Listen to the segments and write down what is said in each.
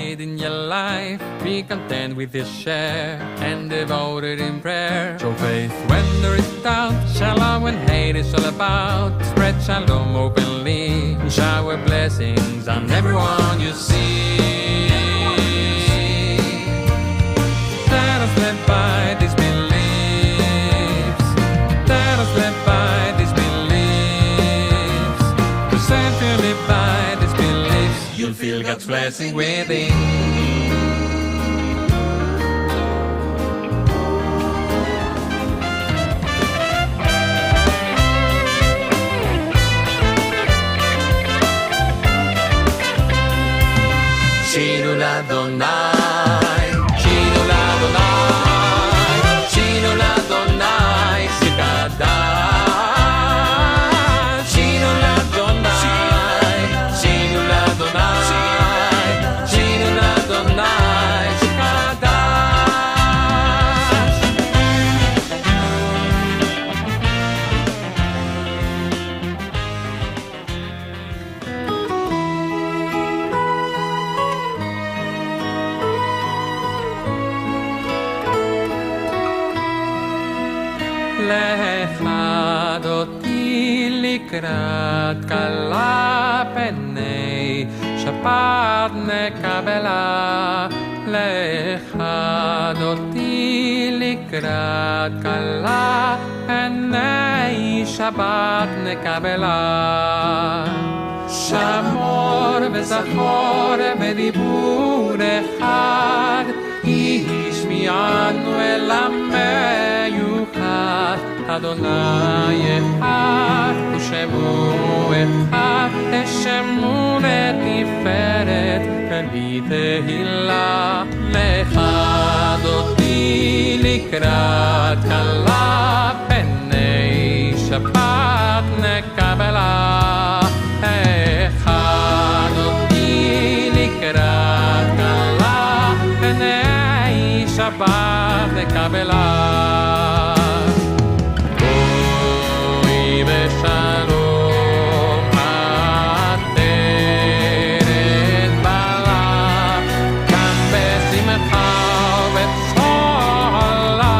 made in your life. Be content with your share and devoted in prayer. Show faith when there is doubt. Shalom when hate is all about. Spread shalom openly. Shower blessings on everyone you see. Let us live by these beliefs. Let us live by these beliefs. Present to live by these beliefs. You'll feel God's blessing within. Shinu l'Adonai, Shinu l'Adonai, Shinu l'Adonai, Shikadash. Shinu l'Adonai, Shinu l'Adonai, Shinu l'Adonai, Shikadash. לך אותי לקראת כלה פני שבת נקבלה. לך אותי לקראת כלה פני שבת נקבלה. שמור וזכור בדיבור אחד, השמיענו אל המיוחד. אדוני אחד ושמו אחד, תשמו לתפארת כלי תהילה. לך אותי לקראת כלה פני שבת נקבלה. אחד אותי לקראת כלה פני שבת נקבלה. בואי בשלום עטרת בעלה, כאן בשמחה ובצהלה.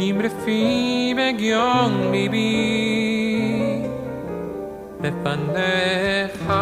Imrefi begion libi lefanecha.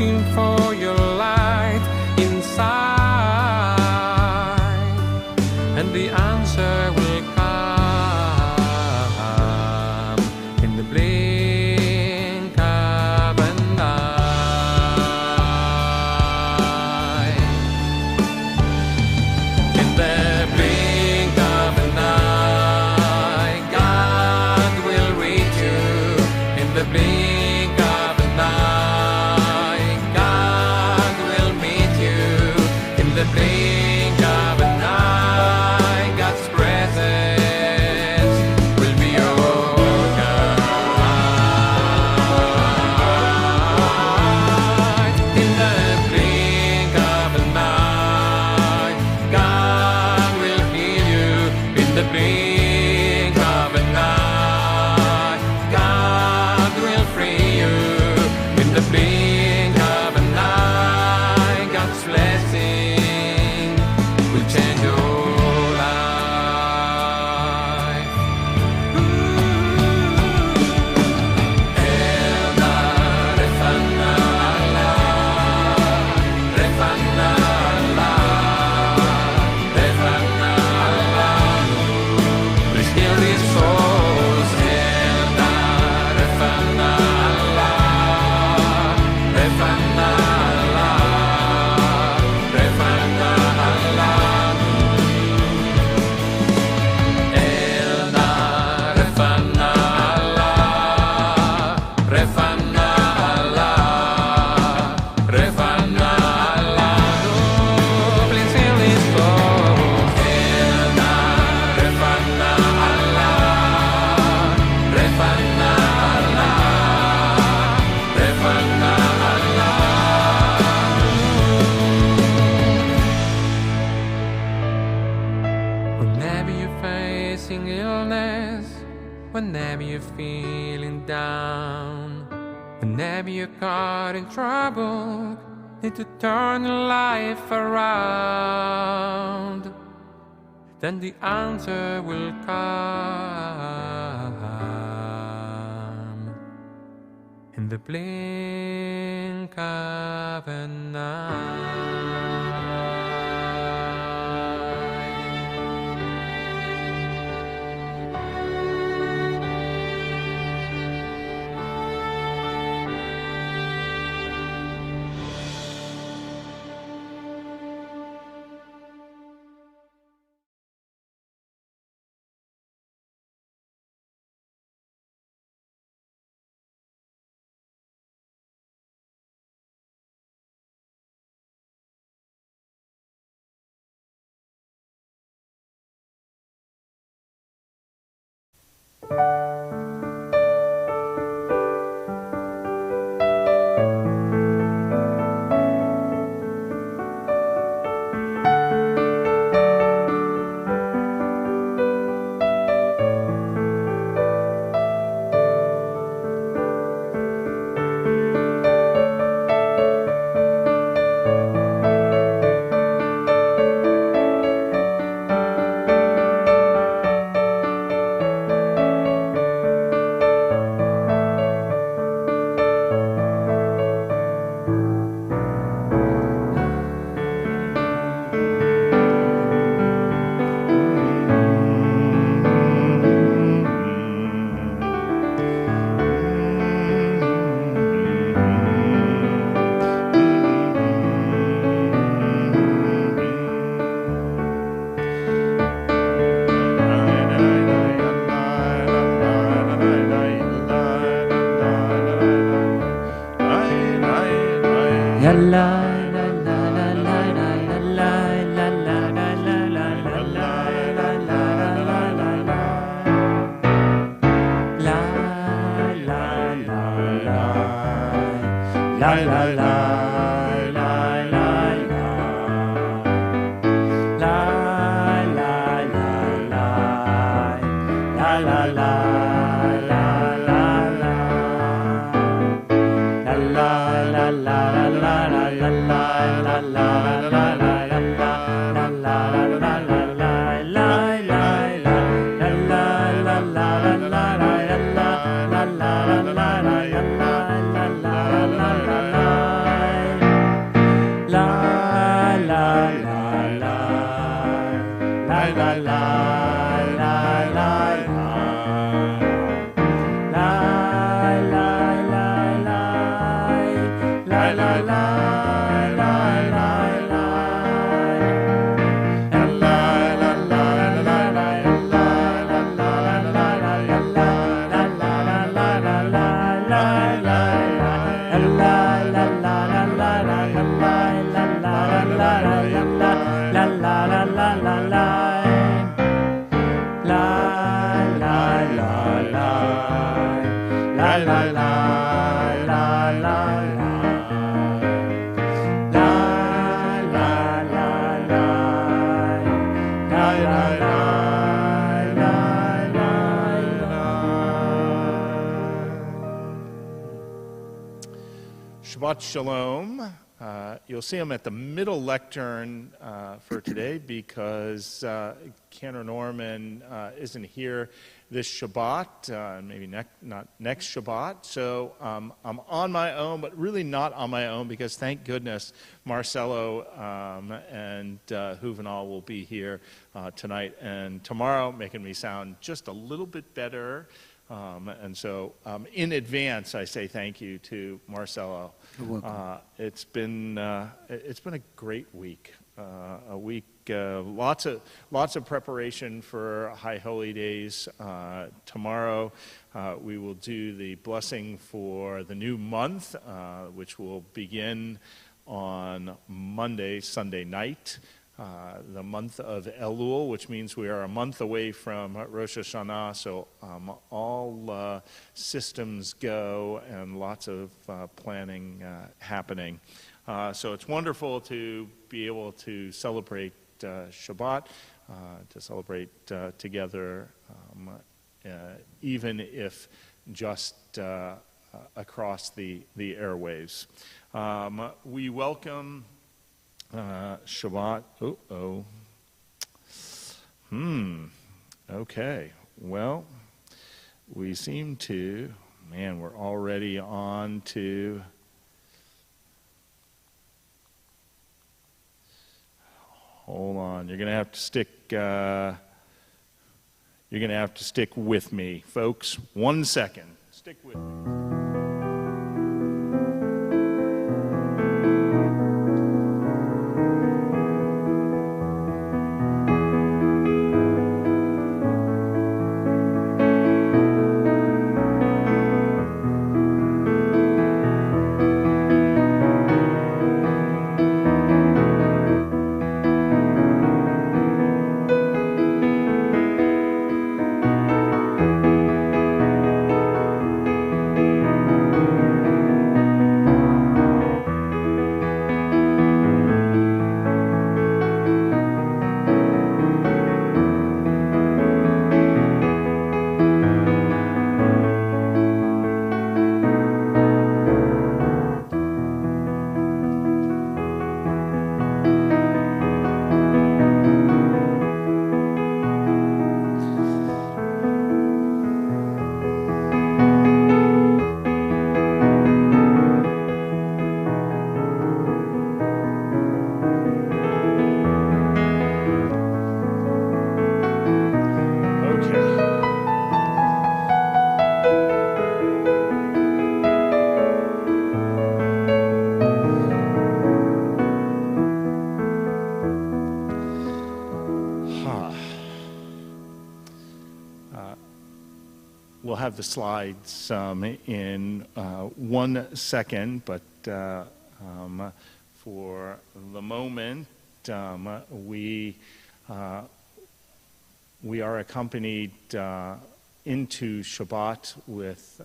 looking for your light inside, and the answer will come in the blink of an eye. In the blink of an eye, God will reach you. In the blink of an eye, God will meet you. In the blink of an eye, God's presence will be your guide. In the blink of an eye, God will heal you. In the blink of an eye, God will free you. In the blink of an eye, God's blessing will change your life. Elna refana Allah, refana Allah, refana Allah. Please heal these souls. Elna refana Allah, refana Allah, refana Allah. Elna refana Allah, refana Allah, refana Allah. Please heal these souls. Elna refana Allah, refana Allah, refana Allah. Whenever you're facing illness, whenever you're feeling down, whenever you're caught in trouble, need to turn your life around, then the answer will come in the blink of an eye. Shabbat Shalom. You'll see him at the middle lectern for today because Cantor Norman isn't here this Shabbat, maybe not next Shabbat. So I'm on my own, but really not on my own because thank goodness Marcelo and Juvenal will be here tonight and tomorrow, making me sound just a little bit better. And so in advance, I say thank you to Marcelo. You're welcome. It's been a great week. A week, lots of preparation for High Holy Days. Tomorrow, we will do the blessing for the new month, which will begin on Sunday night. The month of Elul, which means we are a month away from Rosh Hashanah, so all systems go and lots of planning happening. So it's wonderful to be able to celebrate Shabbat, to celebrate together, even if just across the airwaves. We welcome Shabbat. Okay. Well, we seem to, we're already on to, hold on, you're going to have to stick with me, folks. 1 second. Stick with me. We'll have the slides in 1 second, but for the moment, we are accompanied into Shabbat with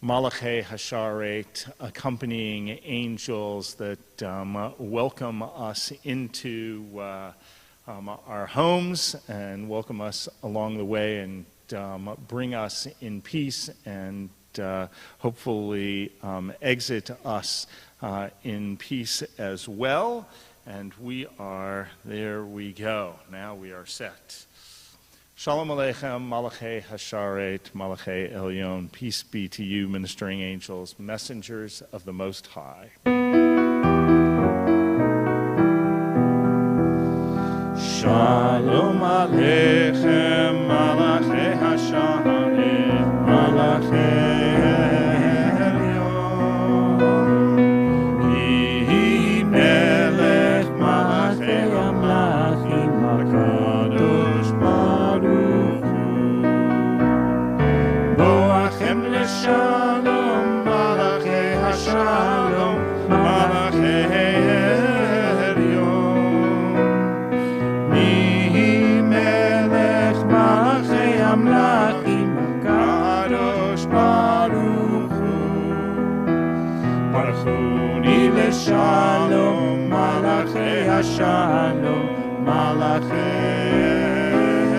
Malachei Hasharet, accompanying angels that welcome us into our homes and welcome us along the way and bring us in peace and hopefully exit us in peace as well. And there we go. Now we are set. Shalom Aleichem, Malachei Hasharet, Malachei Elyon. Peace be to you, ministering angels, messengers of the Most High. Shalom Aleichem, Malachei Hasharet, Malachei Elyon. לשלום מלאכי עליון. מי מלך מלאכי המלכים הקדוש ברוך הוא. ברכוני לשלום מלאכי השלום מלאכי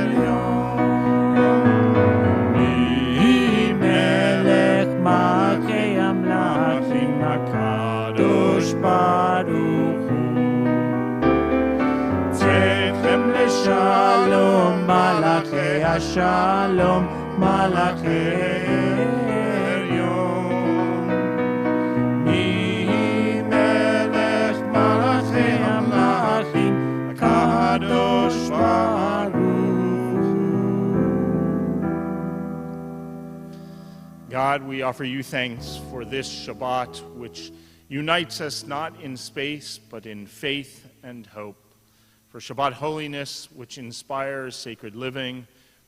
עליון. מי מלך מלכי המלכים הקדוש ברוך הוא. צאתכם לשלום מלאכי השלום מלאכי עליון. מי מלך מלאכי המלכים הקדוש ברוך הוא. God, we offer you thanks for this Shabbat, which unites us not in space, but in faith and hope. For Shabbat holiness, which inspires sacred living.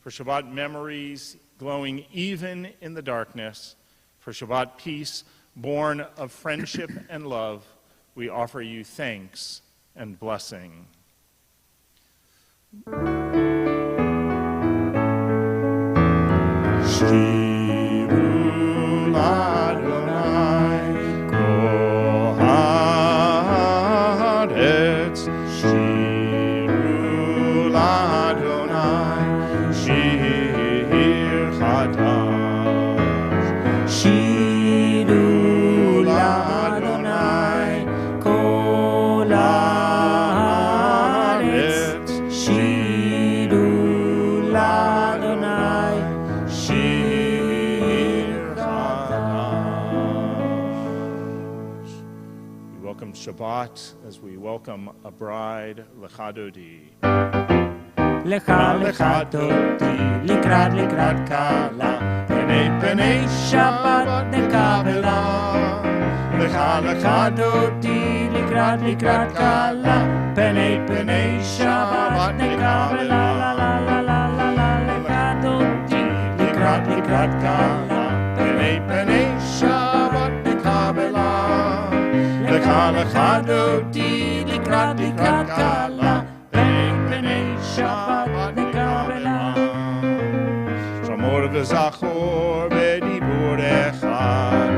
For Shabbat memories glowing even in the darkness. For Shabbat peace, born of friendship and love, we offer you thanks and blessing. Shiru Adonai kol haaretz. Shiru Adonai shir chadash. Shiru Adonai kol haaretz. Shiru Adonai shir chadash. We welcome Shabbat as we welcome a bride, Lecha Dode. לך לך דודי, לקראת קלה, פני שבת נקבלה. לך לך דודי, לקראת קלה, פני שבת נקבלה. לה לה לה לה לה לה לך דודי, לקראת קלה, פני שבת נקבלה. לך לך דודי, לקראת קלה, פני שבת נקבלה. שמור וזכור בדיבור אחד,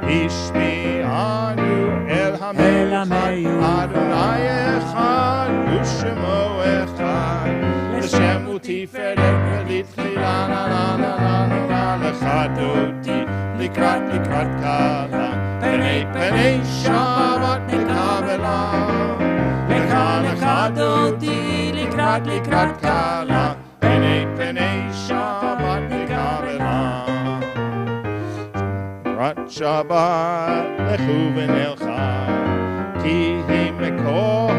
השמיענו אל המיוחד, אדוני אחד ושמו אחד, לשם ותפארת ולתחילה. לה לה לה לה לה לך דודי, לקראת קלה, פני שבת נקבלה. לך לך דודי, לקראת קלה, פני שבת נקבלה. לקראת שבת לכו ונלכה, כי היא מקור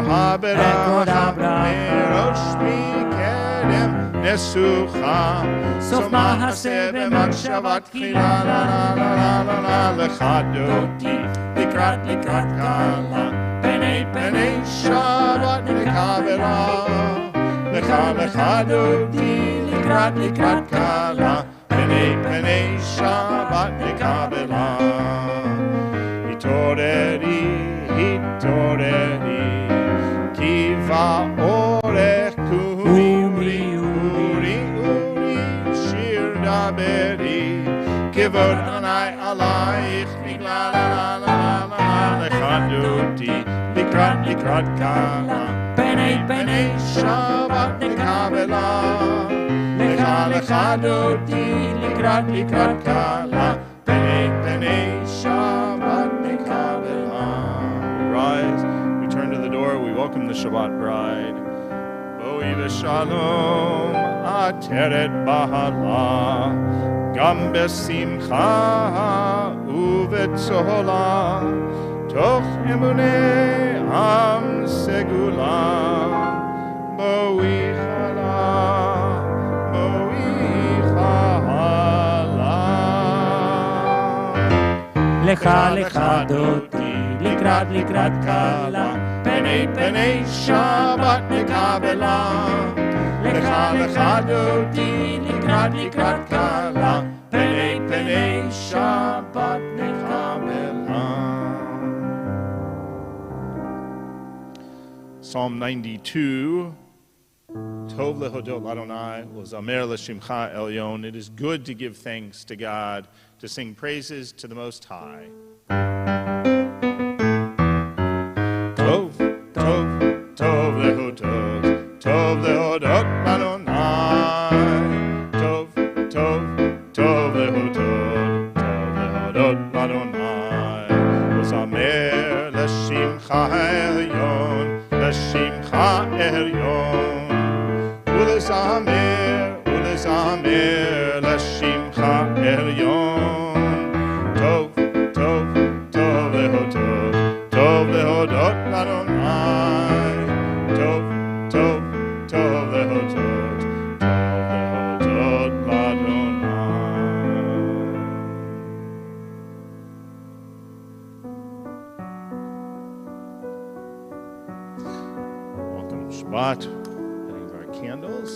הברכה, מראש מקדם נסוכה, סוף מעשה במחשבה תחילה. לה לה לה לה לה לך דודי, לקראת קלה, פני שבת נקבלה. לך לך דודי, לקראת קלה, פני שבת נקבלה. התעוררי, כי באורך אורי שיר דברי, כבוד אדוני עלייך נגלה. לה לה לה לך דודי, לקראת קלה, פני שבת נקבלה. לך לך דודי, לקראת קלה, פני שבת נקבלה. Rise, we turn to the door, we welcome the Shabbat bride. בואי בשלום, עטרת בהלה, גם בשמחה ובצהלה, תוך אמוני עם סגולה. בואי חלה, לך לך דודי, לקראת קלה, פני שבת נקבלה. לך לך דודי, לקראת קלה, פני שבת נקבלה. Psalm 92, Tov lehodot l'Adonai, u'zamer l'shimcha elyon. It is good to give thanks to God, to sing praises to the Most High. Tov, tov, tov lehodot, tov lehodot l'Adonai. Tov, tov, tov lehodot, tov lehodot l'Adonai. U'zamer l'shimcha elyon, l'shimcha elyon. Ulezamer, l'shimcha elyon. Tov, tov, tov lehodot l'Adonai. Tov, tov, tov lehodot l'Adonai. Welcome to Shabbat. Candles.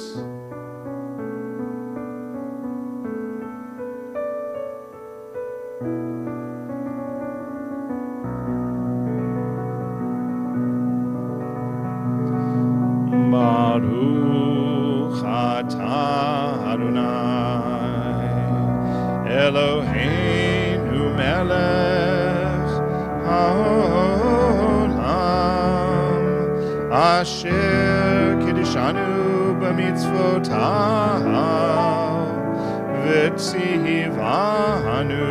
Baruch atah Adonai Eloheinu melech haolam asher kiddushanu b'mitzvotav v'tzivanu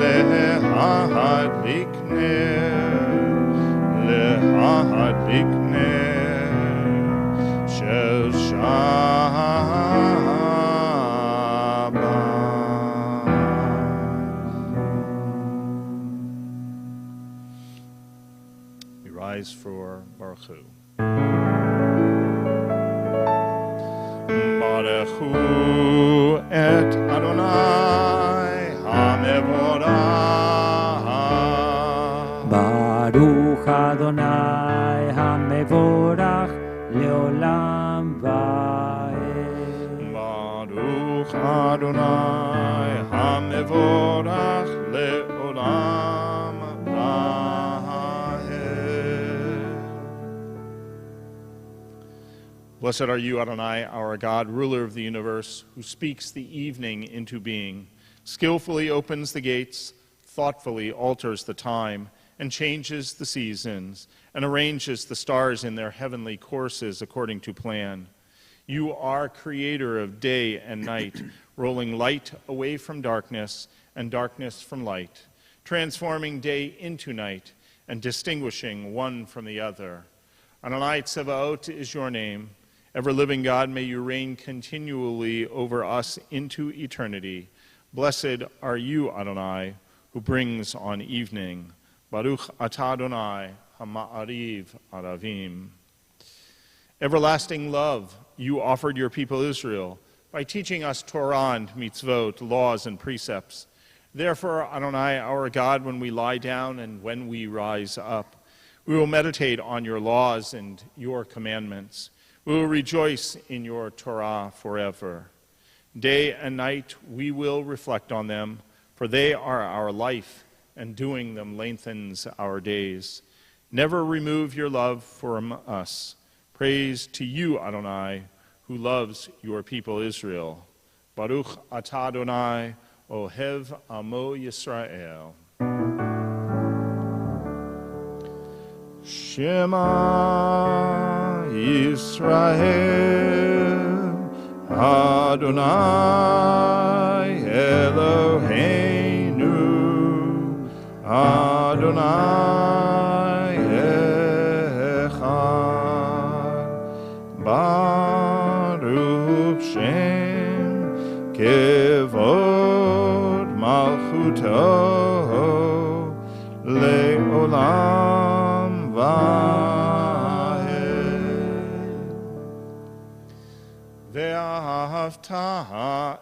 lehadlik ner shel Shabbat. We rise for Baruch Hu. Baruchu et Adonai HaMevorach. Baruch Adonai HaMevorach leolam va'ed. Baruch Adonai HaMevorach leolam va'ed. Blessed are you, Adonai, our God, ruler of the universe, who speaks the evening into being, skillfully opens the gates, thoughtfully alters the time, and changes the seasons, and arranges the stars in their heavenly courses according to plan. You are creator of day and night, rolling light away from darkness and darkness from light, transforming day into night and distinguishing one from the other. Adonai Tsevaot is your name. Ever-living God, may you reign continually over us into eternity. Blessed are you, Adonai, who brings on evening. Baruch atah Adonai HaMa'ariv Aravim. Everlasting love, you offered your people Israel by teaching us Torah and mitzvot, laws and precepts. Therefore, Adonai, our God, when we lie down and when we rise up, we will meditate on your laws and your commandments. We will rejoice in your Torah forever. Day and night we will reflect on them, for they are our life, and doing them lengthens our days. Never remove your love from us. Praise to you, Adonai, who loves your people Israel. Baruch atah Adonai, Ohev Amo Yisrael. Shema Yisrael, Adonai Eloheinu, Adonai Echad. Baruch Shem Kevod Malchuto Le'olam Va'ed. Ve'ahavta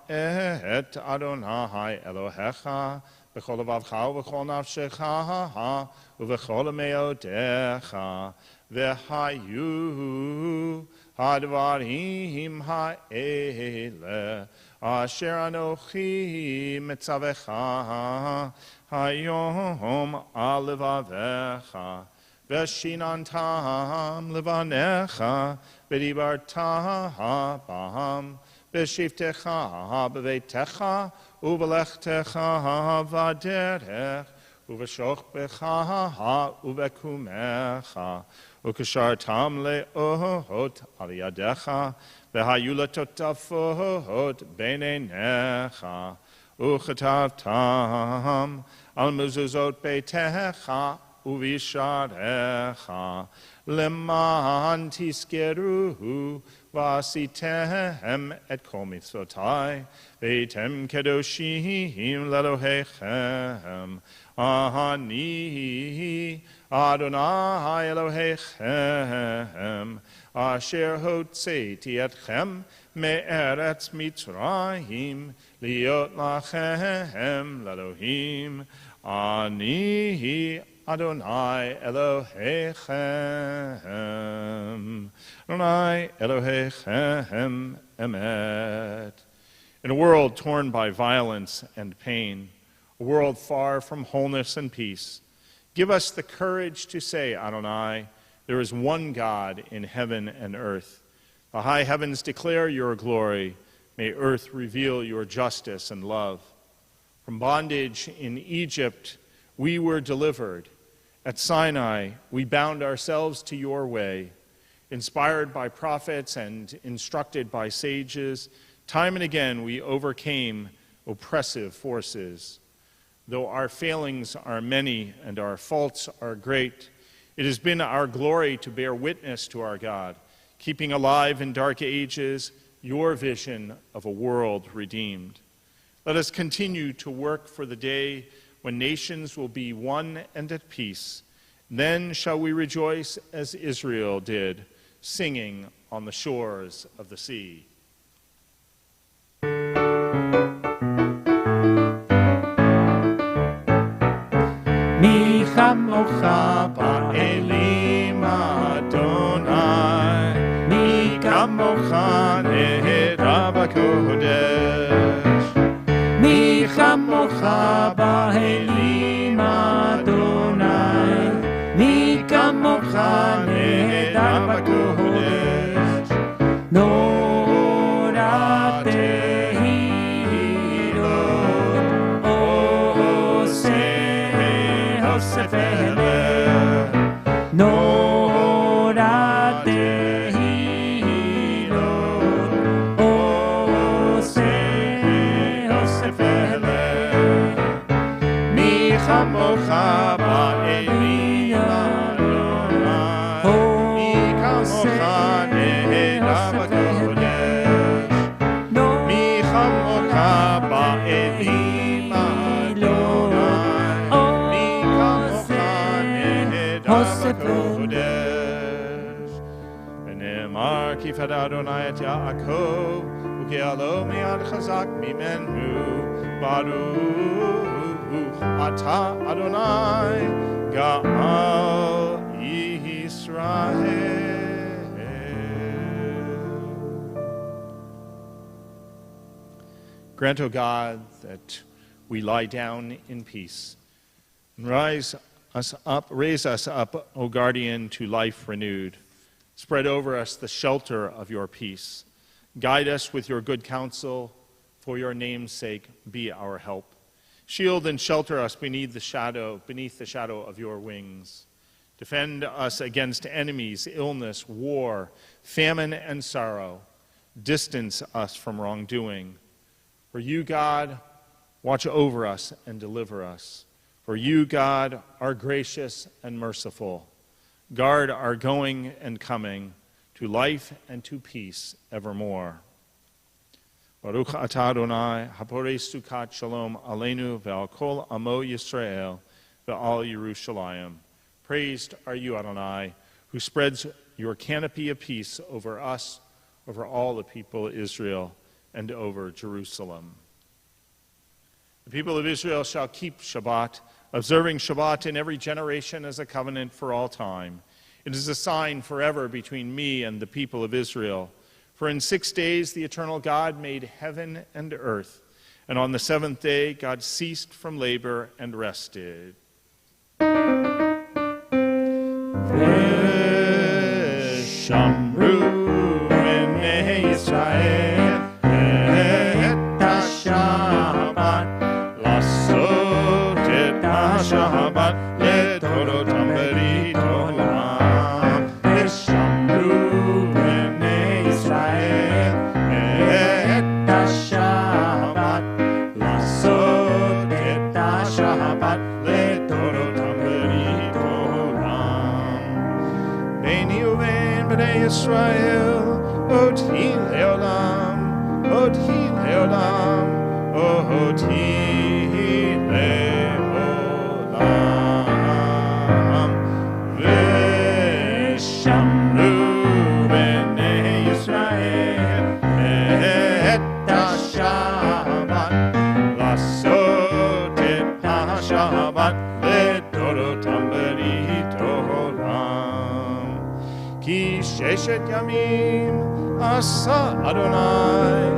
et Adonai Elohecha b'chol levavcha u'b'chol nafshecha u'b'chol me'odecha v'hayu hadvarim ha'ele asher anochi mitzavecha hayom al levavecha Veshinantam levanecha, v'dibarta bam, v'shivtecha b'veitecha, uvelechtecha v'derech, uveshochbecha uvekumecha, ukashartam le'ohot aliyadecha, v'hayulatotafot beinenecha, uchatavtam al mezuzot beitecha, uvisharecha, leman tiskeruhu, vasitem et kol mitzvotai, veitem kedoshim lelohechem, Ani Adonai Elohechem, asher hotzeti etchem me'eretz Mitzrayim, liot lachem l'Elohim, Ani Adonai Elohechem, Adonai Elohechem emet. In a world torn by violence and pain, a world far from wholeness and peace, give us the courage to say, Adonai, there is one God in heaven and earth. The high heavens declare your glory. May earth reveal your justice and love. From bondage in Egypt, we were delivered. At Sinai, we bound ourselves to your way. Inspired by prophets and instructed by sages, time and again we overcame oppressive forces. Though our failings are many and our faults are great, it has been our glory to bear witness to our God, keeping alive in dark ages your vision of a world redeemed. Let us continue to work for the day when nations will be one and at peace. Then shall we rejoice as Israel did, singing on the shores of the sea. Mi chamocha ba'elim Adonai, Mi kamocha nehera b'kodesh, mi chamocha ba'elim Adonai, mi kamocha nehedar b'kodesh, Nora tehilot osefele, Nora tehilot osefele, Mi chamocha ba'elim Adonai, Mi kamocha nehera b'kodesh, Mi chamocha ba'elim Adonai, Mi kamocha nehera b'kodesh. V'ne'emar ki fed Adonai et Yaakov, u'ki'alo mi'ad chazak mimenu, Baruch ata Adonai, Ga'al Yisrael. Grant, O God, that we lie down in peace, and raise us up, O guardian, to life renewed. Spread over us the shelter of your peace. Guide us with your good counsel. For your name's sake, be our help. Shield and shelter us beneath the shadow of your wings. Defend us against enemies, illness, war, famine, and sorrow. Distance us from wrongdoing. For you, God, watch over us and deliver us. For you, God, are gracious and merciful. Guard our going and coming to life and to peace evermore. Baruch atah Adonai, haporei sukat shalom aleinu ve'al kol amo Yisrael ve'al Yerushalayim. Praised are you, Adonai, who spreads your canopy of peace over us, over all the people of Israel, and over Jerusalem. The people of Israel shall keep Shabbat, observing Shabbat in every generation as a covenant for all time. It is a sign forever between me and the people of Israel. For in 6 days the eternal God made heaven and earth, and on the seventh day God ceased from labor and rested. ושמרו בני ישראל את השבת, לעשות את השבת לדורותם ברית עולם. ושמרו בני ישראל את השבת, לעשות את השבת לדורותם ברית עולם. ביני ובין בני ישראל אותי לעולם, אותי לעולם, אותי לעולם. ושמרו בני ישראל את השבת, לעשות את השבת לדורותם ברית עולם. כי ששת ימים עשה אדוני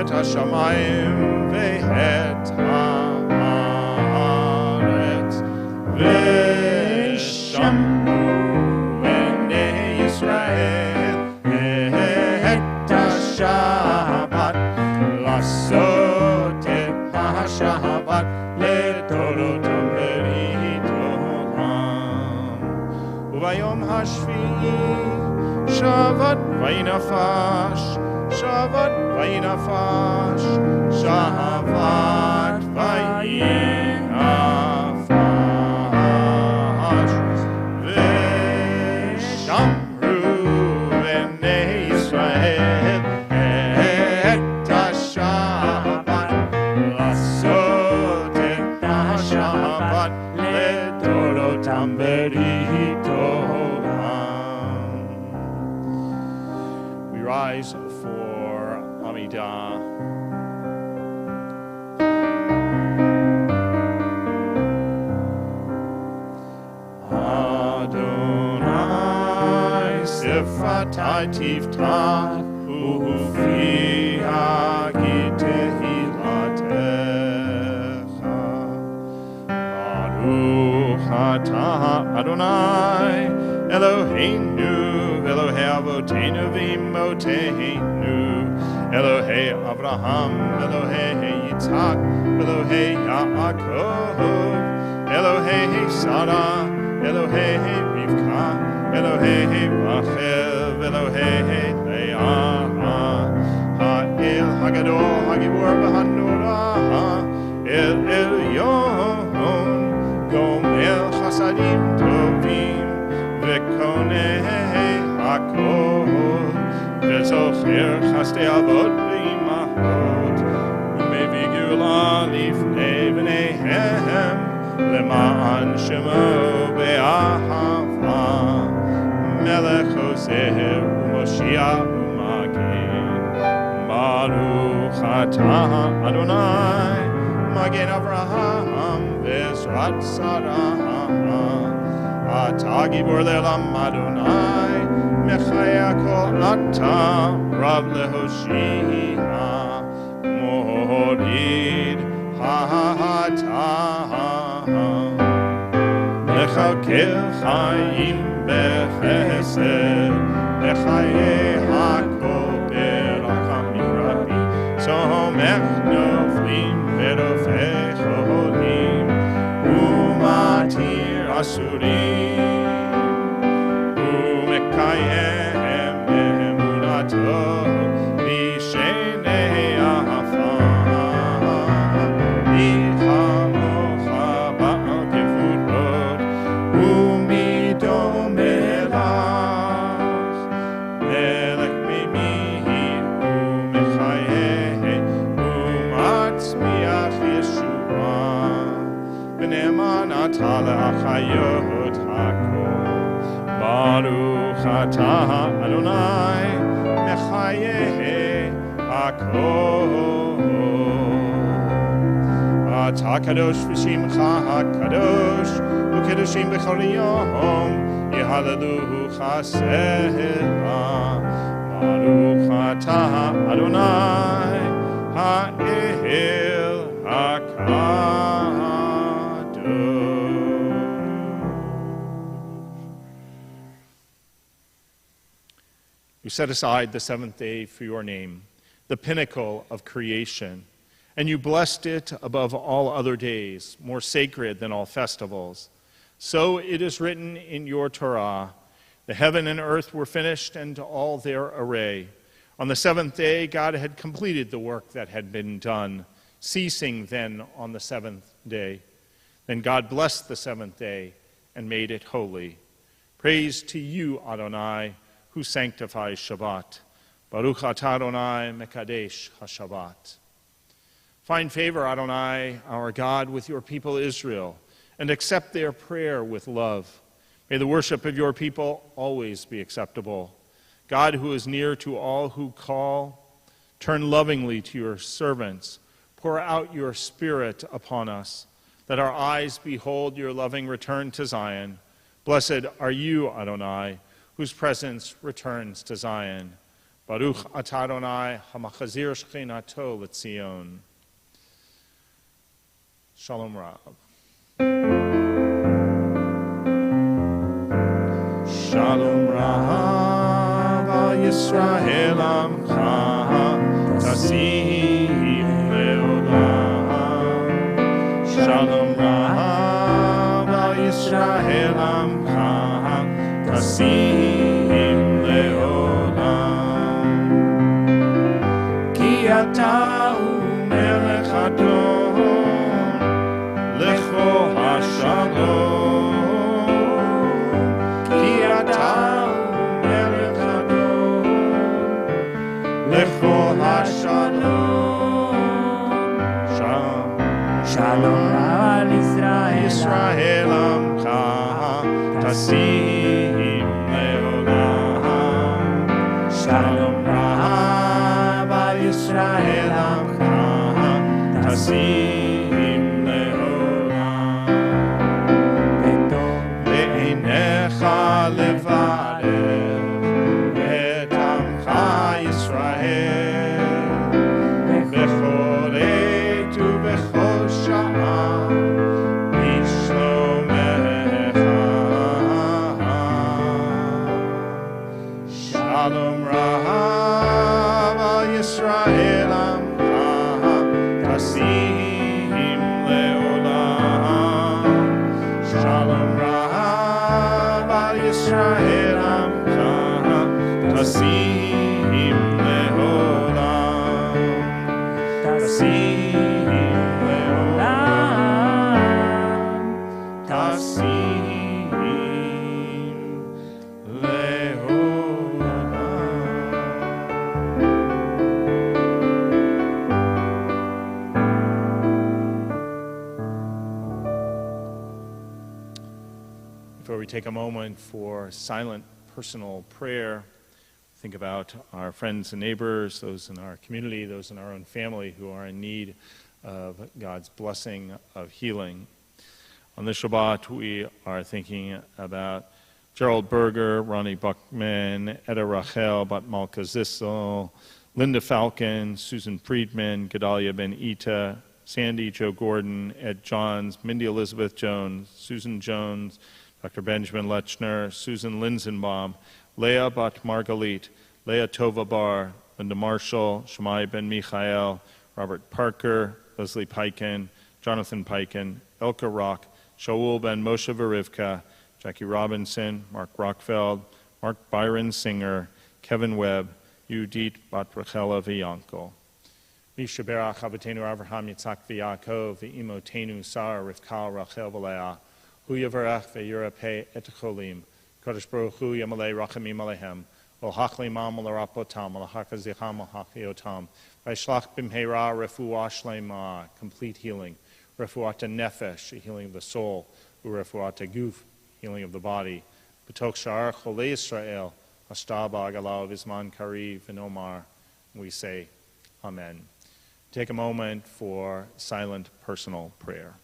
את השמיים ואת הארץ. ושמרו בני ישראל את השבת, לעשות את השבת לדורותם ברית עולם. וביום השביעי שבת וינפש, שבת וינפש, שבת וינפש. ושמרו בני ישראל את השבת, לעשות את השבת לדורותם ברית עולם. We rise for Amidah. Adonai sifatai tiftach ufi agitehilatecha. Baruch atah Adonai Eloheinu, Elohei Avoteinu v'Imoteinu, Elohei Abraham, Elohei Yitzhak, Elohei Yaakov, Elohei Sarah, Elohei Rivka, Elohei Rachel, Elohei Leah, Ha'el Hagadol, Hagibor v'Hanurah, El Elyon, Gomel Chasadim Tovim, V'konei hakol, V'zocher chastei avot v'imahot, U'mevii geula lifnei bneihem, Lema'an shemo be'ahava, Melech ozer u'moshiach u'magen. Baruch atah Adonai, Magen Avraham v'ezrat Sarah. Ata gibor le'olam Adonai, Mechaya kol ata, Rav lehoshia, Morid ha'ata. Mechakel chayim bechesed, Mechaye hakol berachamim rabim, Somech noflim v'rofei cholim, Umatir asurim, Umekayem emunato, Vishenei afam, Ichamocha ba'al kefurot, Umidom elach, Melech mimihir, Umechayeh, Umatzmiach Yeshua, B'ne'eman atah le'achayot hakol. Baruch atah Adonai, Mechayeh hakol. Atah kadosh v'shimcha hakadosh, u'kedoshim b'chol yom, yehaleluhu chasecha. Baruch atah Adonai, ha'el hakadosh. You set aside the seventh day for your name, the pinnacle of creation, and you blessed it above all other days, more sacred than all festivals. So it is written in your Torah, the heaven and earth were finished and all their array. On the seventh day, God had completed the work that had been done, ceasing then on the seventh day. Then God blessed the seventh day and made it holy. Praise to you, Adonai, who sanctifies Shabbat. Baruch atah Adonai mekadesh haShabbat. Find favor, Adonai, our God, with your people Israel, and accept their prayer with love. May the worship of your people always be acceptable. God, who is near to all who call, turn lovingly to your servants. Pour out your Spirit upon us. Let our eyes behold your loving return to Zion. Blessed are you, Adonai, whose presence returns to Zion. Baruch atah Adonai hamachazir shechinato l'Tzion. Shalom Rav. Shalom Rav al Yisrael Amcha Tasim Leolam. Shalom Rav al Yisrael Amcha Tasim Leolam. Ki ata hu melech Adon lecho hashalom. Shalom al Yisrael Amcha Tasim Leolam. Shalom Rav al Yisrael Amcha Tasim Leolam. Be'einecha levarev et Amcha Yisrael bechol עת ובכל שעה לשלומך. Shalom Rav al Yisrael Amcha Tasim Leolam. Shalom Rav al Yisrael Amcha Tasim Leolam. Tasim Leolam. Tasim Leolam. Before we take a moment for silent personal prayer, think about our friends and neighbors, those in our community, those in our own family who are in need of God's blessing of healing. On this Shabbat, we are thinking about Gerald Berger, Ronnie Buckman, Etta Rachel, Bat Malka Zissel, Linda Falcon, Susan Friedman, Gedalia Ben Ita, Sandy Joe Gordon, Ed Johns, Mindy Elizabeth Jones, Susan Jones, Dr. Benjamin Lechner, Susan Linsenbaum, Leah Bat Margalit, Leah Tova Bar, Linda Marshall, Shemai Ben Michael, Robert Parker, Leslie Piken, Jonathan Piken, Elka Rock, Shaul Ben Moshe Verivka, Jackie Robinson, Mark Rockfeld, Mark Byron Singer, Kevin Webb, Yudit Bat Rachela V'Yankel. Mishaberach Avatenu Avraham Yitzhak V'Yaakov V'Imotenu Sarah Rivka Rachel V'Leah Hu Yavarach V'Yirapeh Et Cholim Kodesh Baruch Hu Yamalei Rachamim Alehem Olhach Limam Olarapotam Olhach Azicham Olhach Yotam Vaishlach Bimheira Refuah Shlema, complete healing. Refuata Nefesh, a healing of the soul. Refuata Guf, healing of the body. B'tok Sha'ar Cholei Yisrael Ashtaba Agalav Isman Kariv and Omar. We say Amen. Take a moment for silent personal prayer.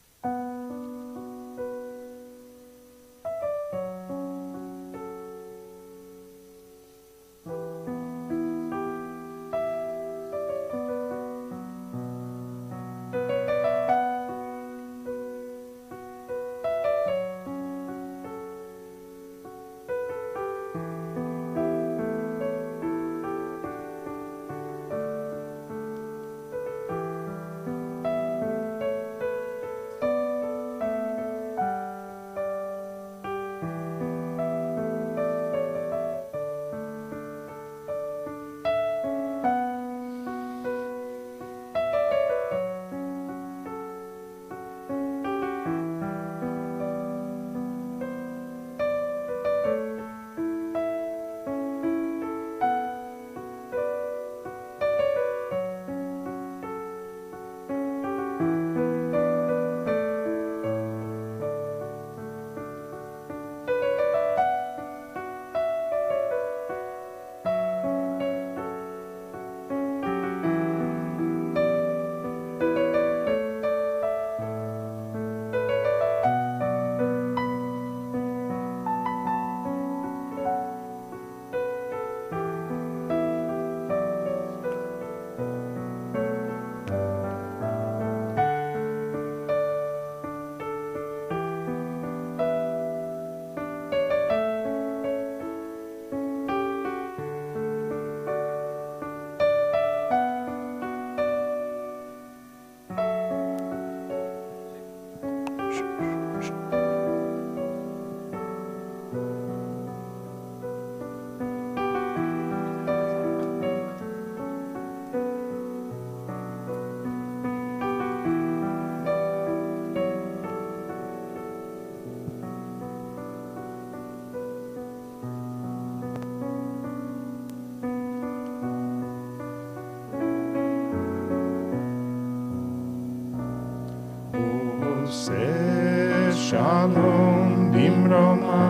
shalom bimroma.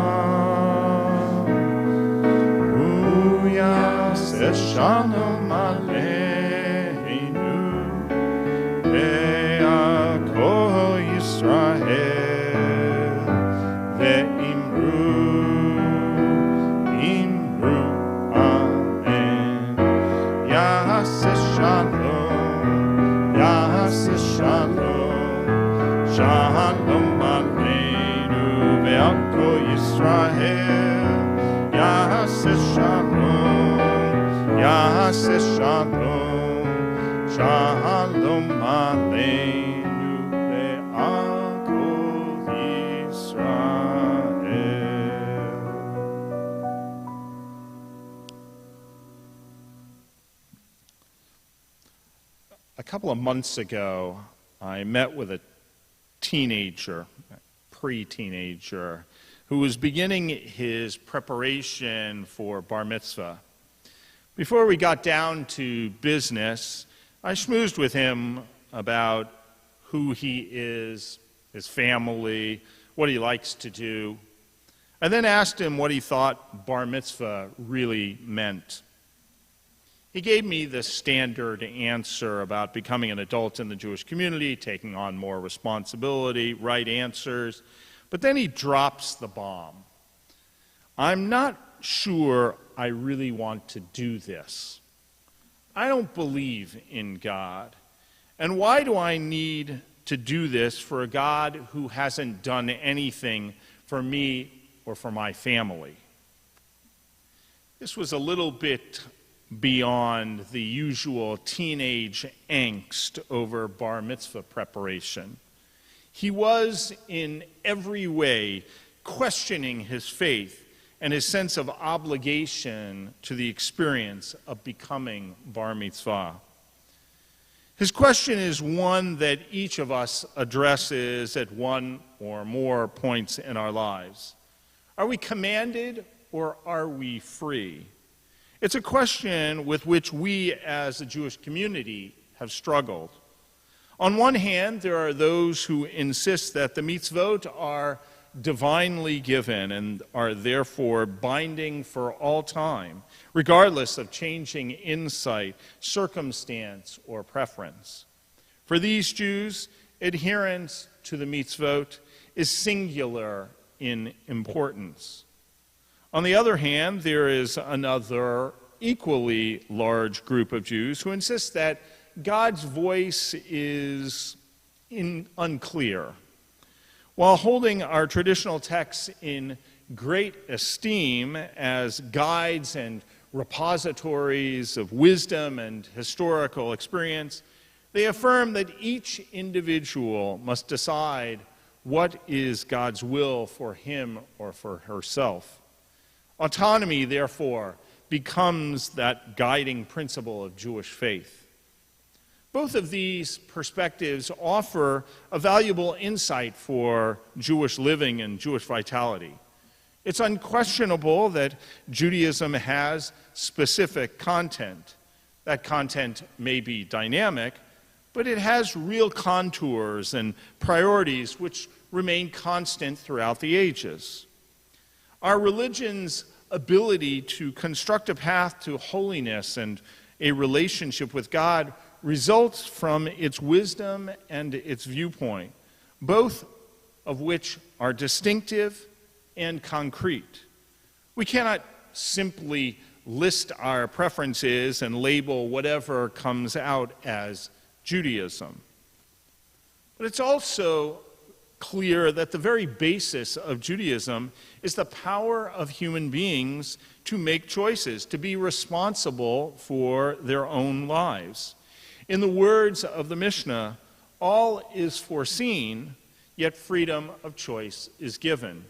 Yaseh shalom aleinu ve'akol Yisrael ve'imru amen. Yaseh shalom shalom aleinu ve'akol Yisrael. Yaseh shalom, shalom aleinu ve'akol Yisrael. A couple of months ago, I met with a teenager, pre-teenager, who was beginning his preparation for bar mitzvah. Before we got down to business, I schmoozed with him about who he is, his family, what he likes to do, and then asked him what he thought bar mitzvah really meant. He gave me the standard answer about becoming an adult in the Jewish community, taking on more responsibility, right answers, but then he drops the bomb. I'm not sure I really want to do this. I don't believe in God. And why do I need to do this for a God who hasn't done anything for me or for my family? This was a little bit beyond the usual teenage angst over bar mitzvah preparation. He was in every way questioning his faith and his sense of obligation to the experience of becoming bar mitzvah. His question is one that each of us addresses at one or more points in our lives. Are we commanded or are we free? It's a question with which we as a Jewish community have struggled. On one hand, there are those who insist that the mitzvot are divinely given and are therefore binding for all time, regardless of changing insight, circumstance, or preference. For these Jews, adherence to the mitzvot is singular in importance. On the other hand, there is another equally large group of Jews who insist that God's voice is unclear. While holding our traditional texts in great esteem as guides and repositories of wisdom and historical experience, they affirm that each individual must decide what is God's will for him or for herself. Autonomy, therefore, becomes that guiding principle of Jewish faith. Both of these perspectives offer a valuable insight for Jewish living and Jewish vitality. It's unquestionable that Judaism has specific content. That content may be dynamic, but it has real contours and priorities which remain constant throughout the ages. Our religion's ability to construct a path to holiness and a relationship with God results from its wisdom and its viewpoint, both of which are distinctive and concrete. We cannot simply list our preferences and label whatever comes out as Judaism. But it's also clear that the very basis of Judaism is the power of human beings to make choices, to be responsible for their own lives. In the words of the Mishnah, all is foreseen, yet freedom of choice is given.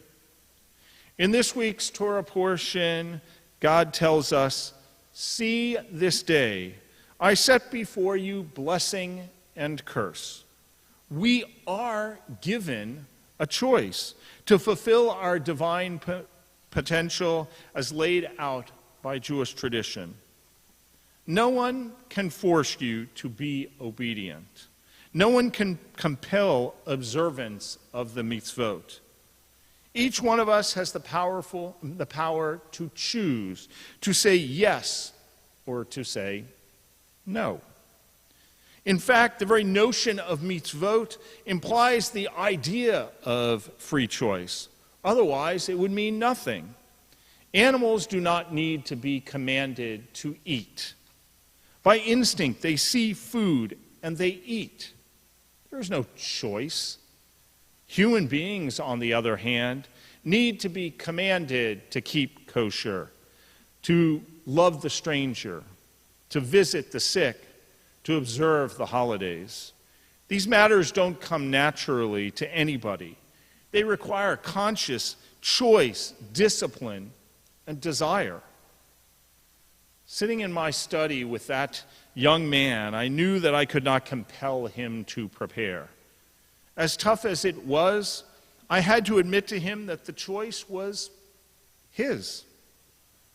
In this week's Torah portion, God tells us, "See this day, I set before you blessing and curse." We are given a choice to fulfill our divine potential as laid out by Jewish tradition. No one can force you to be obedient. No one can compel observance of the mitzvot. Each one of us has the power to choose, to say yes or to say no. In fact, the very notion of mitzvot implies the idea of free choice. Otherwise, it would mean nothing. Animals do not need to be commanded to eat. By instinct, they see food and they eat. There is no choice. Human beings, on the other hand, need to be commanded to keep kosher, to love the stranger, to visit the sick, to observe the holidays. These matters don't come naturally to anybody. They require conscious choice, discipline, and desire. Sitting in my study with that young man, I knew that I could not compel him to prepare. As tough as it was, I had to admit to him that the choice was his.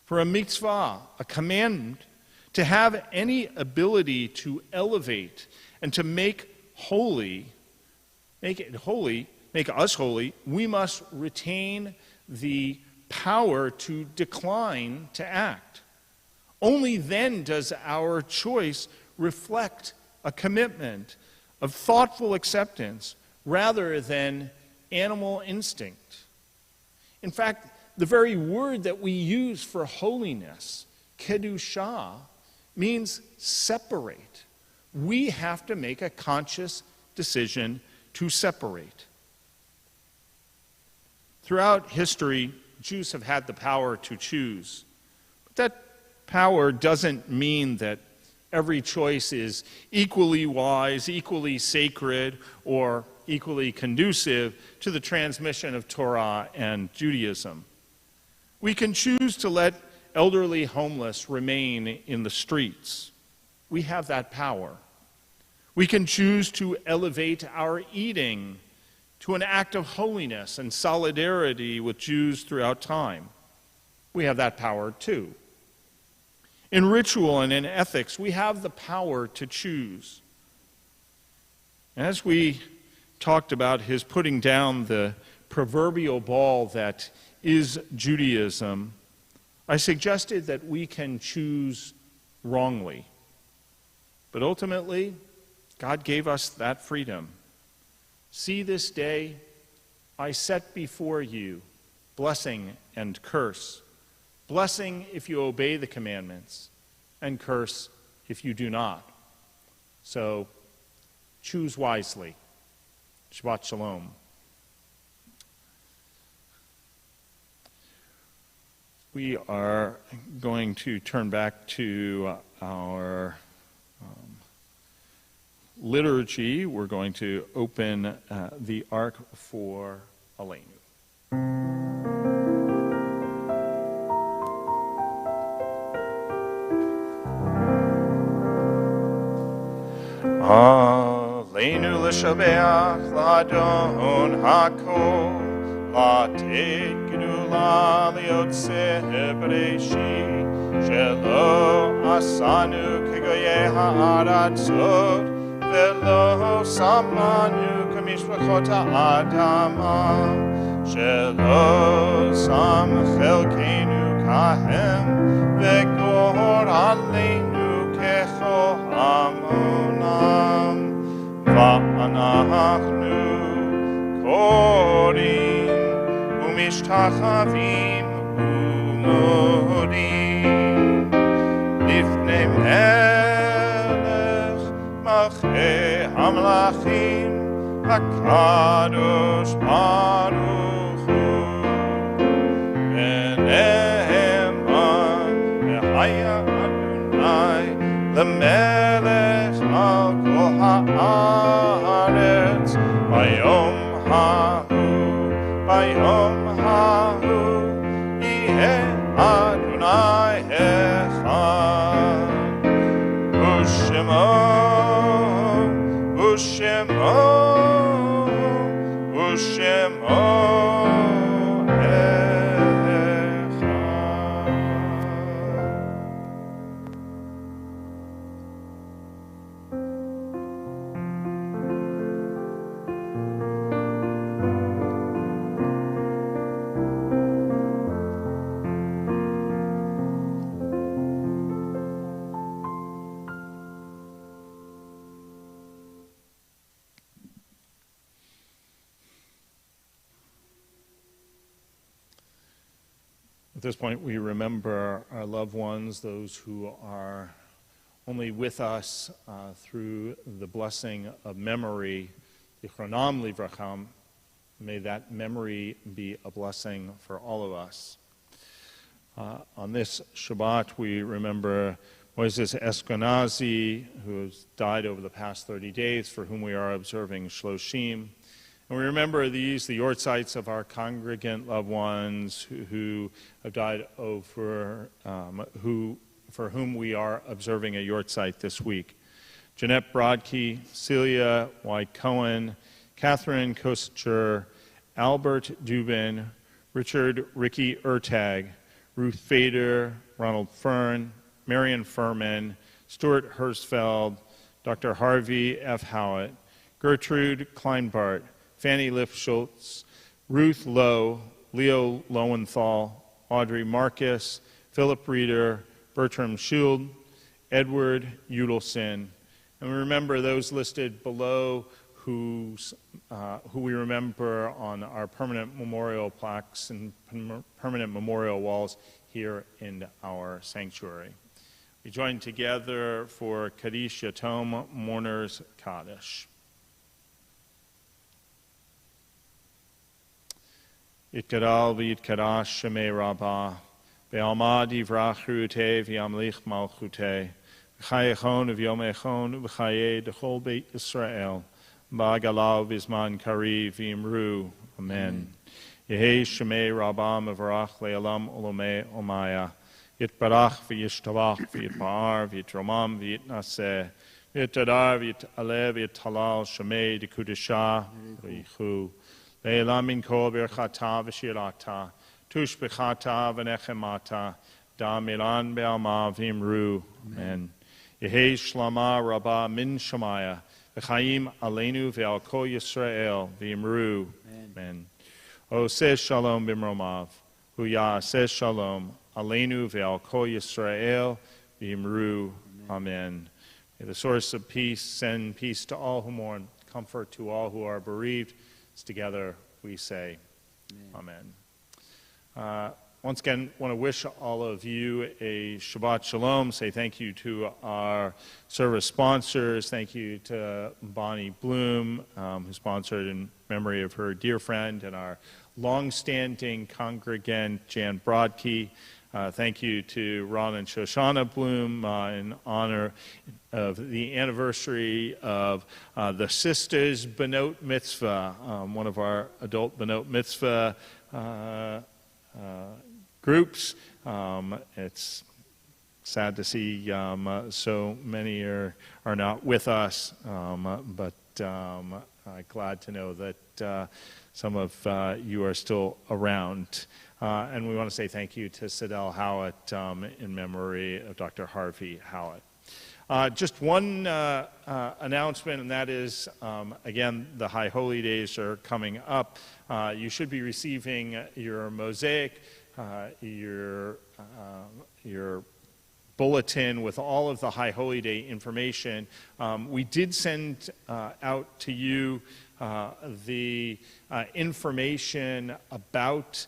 For a mitzvah, a commandment, to have any ability to elevate and to make us holy, we must retain the power to decline to act. Only then does our choice reflect a commitment of thoughtful acceptance rather than animal instinct. In fact, the very word that we use for holiness, kedushah, means separate. We have to make a conscious decision to separate. Throughout history, Jews have had the power to choose. But that power doesn't mean that every choice is equally wise, equally sacred, or equally conducive to the transmission of Torah and Judaism. We can choose to let elderly homeless remain in the streets. We have that power. We can choose to elevate our eating to an act of holiness and solidarity with Jews throughout time. We have that power too. In ritual and in ethics, we have the power to choose. As we talked about his putting down the proverbial ball that is Judaism, I suggested that we can choose wrongly. But ultimately, God gave us that freedom. See, this day I set before you blessing and curse. Blessing if you obey the commandments, and curse if you do not. So choose wisely. Shabbat Shalom. We are going to turn back to our liturgy. We're going to open the Ark for Aleinu. Aleinu l'shabeach l'adon hakol l'atei gdula liyotzeh b'reishi shelo asanu kegoyei ha'aratzot velo samanu kamishpachot ha'adama shelo sam chelkeinu kahem v'gor aleinu kecho amonam va'anachnu korim umishtachavim umodim lifnei melech malchei hamlachim hakadosh baruch hu v'nehema v'haya Adonai l'melech al kol haaretz bayom hahu yiheh Adonai echad u'shemo echad. At this point, we remember our loved ones, those who are only with us through the blessing of memory, Zichronam Livracham. May that memory be a blessing for all of us. On this Shabbat, we remember Moses Eskenazi, who has died over the past 30 days, for whom we are observing Shloshim. And we remember these, the yortzites of our congregant loved ones who have died for whom we are observing a yortzite this week. Jeanette Brodke, Celia White Cohen, Catherine Koster, Albert Dubin, Richard Ricky Ertag, Ruth Fader, Ronald Fern, Marion Furman, Stuart Hirschfeld, Dr. Harvey F. Howitt, Gertrude Kleinbart, Fanny Lifschultz, Ruth Lowe, Leo Lowenthal, Audrey Marcus, Philip Reeder, Bertram Schuld, Edward Udelson. And we remember those listed below who we remember on our permanent memorial plaques and permanent memorial walls here in our sanctuary. We join together for Kaddish Yatom, Mourners Kaddish. Yitkadal v'yitkadash shemei rabbah, ve'alma divrach churutei v'yamlich malchutei, v'chayechon v'yomechon v'chayei d'chol beit Yisrael, ba'galav v'zman kari v'imru. Amen. Yehei shemei rabbah mevarach le'alam olomei omaya, yitbarach v'yishtabach v'yitpa'ar v'yitromam v'yitnaseh, v'yitadar v'yitaleh v'yitalal shemei d'kudishah v'yichu. Le'elam min kol birchata v'shirata, tush b'chata v'nechemata, da milan be'alma v'imru. Amen. Yehei shlama rabbah min shamaya, v'chaim aleinu ve'al kol Yisrael v'imru. Amen. O says shalom b'mromav, huya says shalom, aleinu ve'al kol Yisrael v'imru. Amen. May the source of peace send peace to all who mourn, comfort to all who are bereaved. Together we say, Amen. Once again, want to wish all of you a Shabbat Shalom. Say thank you to our service sponsors. Thank you to Bonnie Bloom, who sponsored in memory of her dear friend, and our long-standing congregant, Jan Brodke. Thank you to Ron and Shoshana Bloom in honor of the anniversary of the Sisters Benot Mitzvah, one of our adult Benot Mitzvah groups. It's sad to see so many are not with us, but I'm glad to know that some of you are still around. And we want to say thank you to Sidel Howitt in memory of Dr. Harvey Howitt. Just one announcement, and that is, again, the High Holy Days are coming up. You should be receiving your mosaic, your bulletin with all of the High Holy Day information. We did send out to you the information about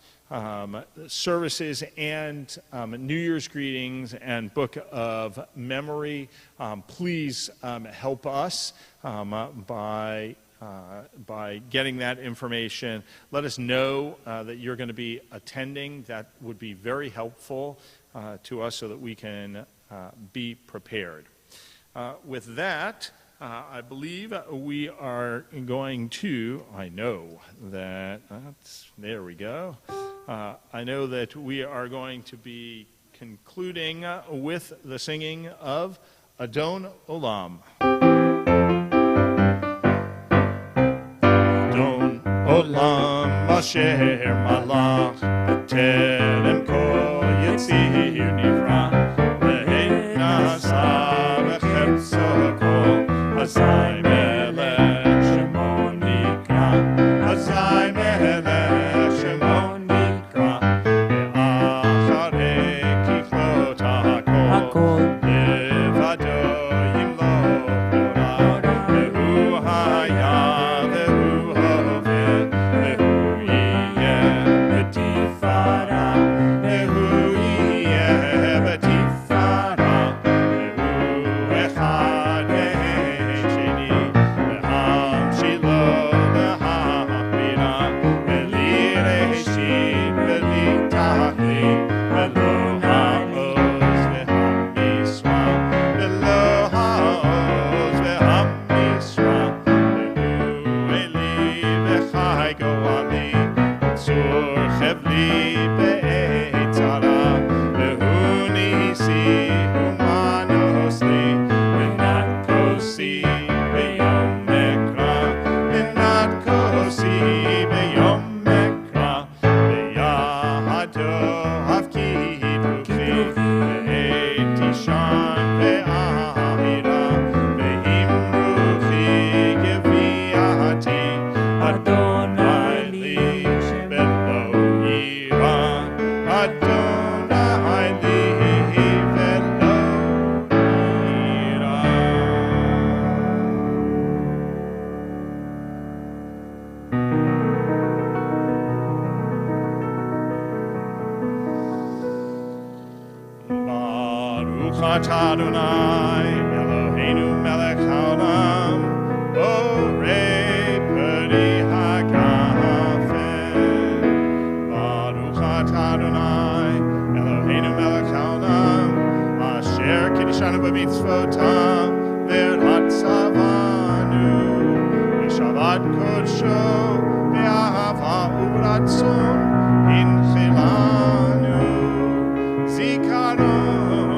services and New Year's greetings and Book of Memory. Please help us by getting that information. Let us know that you're going to be attending. That would be very helpful to us so that we can be prepared. With that, I believe we are going to, there we go. I know that we are going to be concluding with the singing of Adon Olam. Adon Olam Asher Malach B'Terem Kol Yetzir Nivra V'Hein Nasa V'Chetzo Kol Azai Melech Shemo Nikra Azai Melech Shemo Nehu Baruch atah Adonai, Eloheinu melech haolam, borei peri hagafen. Baruch atah Adonai, Eloheinu melech haolam, asher kiddushanu b'mitzvotav, v'ratzavanu, v'shabbat kodsho, v'ahava u'ratzon, hinchilanu, zikaron,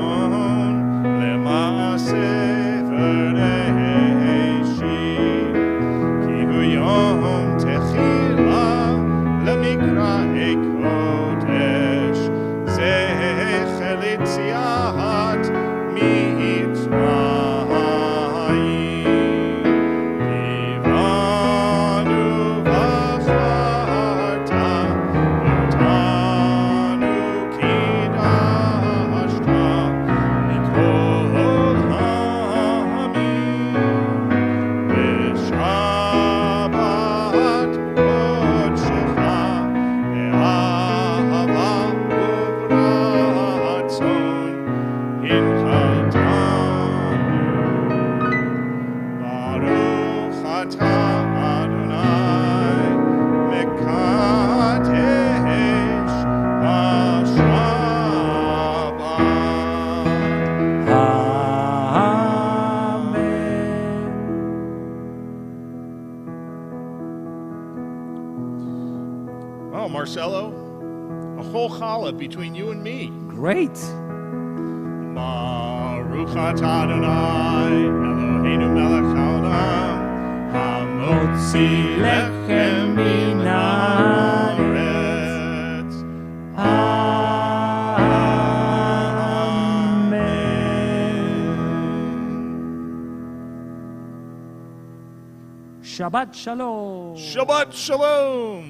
le'maaseh v'reishit, ki hu yom techila, le'mikra'ei kodesh, zecher litziat mitzrayim. Tivanu v'charta, v'tanu kidashta, mikol ha'amim, v'shabbat kodshecha, ve'ahava u'ratzon, hinchatanu. Baruch atah Adonai, mekadesh ha-Shabbat. Amen. Oh, Marcelo, a whole challah between you and me. Great. Baruch atah Adonai, Eloheinu melech haolam, hamotzi lechem min haaretz. Amen. Shabbat shalom. Shabbat shalom.